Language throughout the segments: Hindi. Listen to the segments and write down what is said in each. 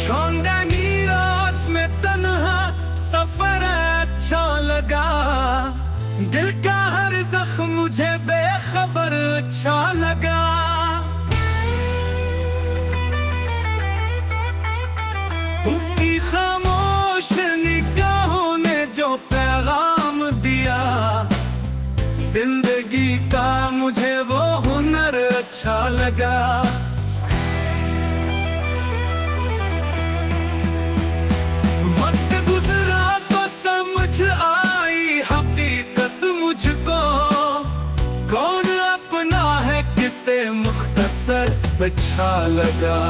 छोड़नी रात में तन्हा सफर अच्छा लगा। दिल का हर जख्म मुझे बेखबर अच्छा लगा। उसकी खामोश निगाहों ने जो पैगाम दिया, जिंदगी का मुझे वो हुनर अच्छा लगा। वक्त गुजरा तो समझ आई हकीकत मुझको, कौन अपना है किसे मुख्तसर अच्छा लगा।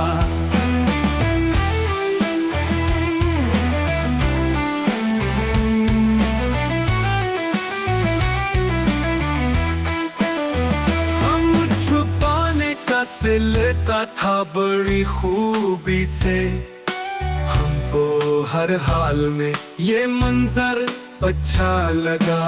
सिलता था बड़ी खूबी से, हमको हर हाल में ये मंजर अच्छा लगा।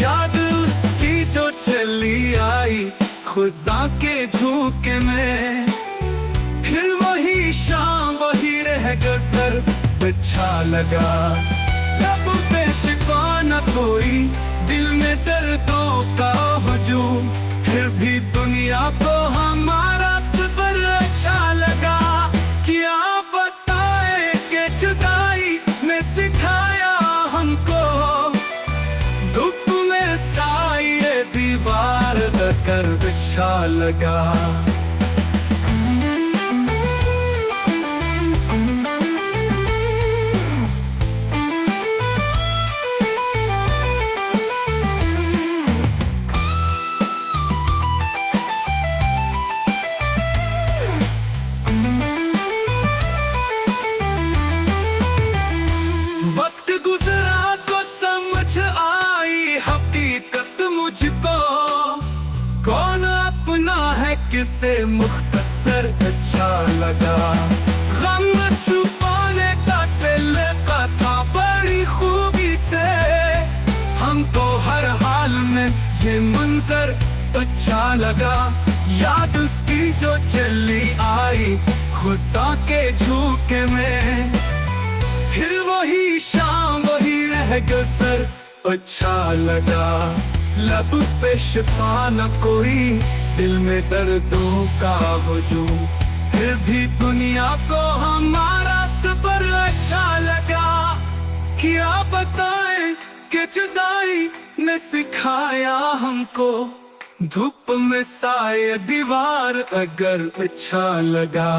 याद उसकी जो चली आई खुदा के झोंके में, फिर वही शाम वही रह गुजर अच्छा लगा। लब पे शिकवा न कोई, दिल में दर्दों का हुजूम, फिर भी दुनिया को हमारा सफर अच्छा लगा। क्या बताए कि जुदाई ने सिखाया हमको, धूप में साए दीवार कर अच्छा लगा। वक्त गुजरा तो समझ आई हकीकत मुझको, कौन अपना है किसे मुख्तसर अच्छा लगा। गम छुपाने का सिलका था बड़ी खूबी से, हमको हर हाल में ये मंजर अच्छा लगा। याद उसकी जो चली आई खुदा के झोंके में, फिर वही शाम वही रह गुजर अच्छा लगा। लब पे शिफा न कोई, दिल में दर्दों का हुजूम, फिर भी दुनिया को हमारा सफर अच्छा लगा। क्या बताएं कि जुदाई ने सिखाया हमको, धूप में साए दीवार अगर अच्छा लगा।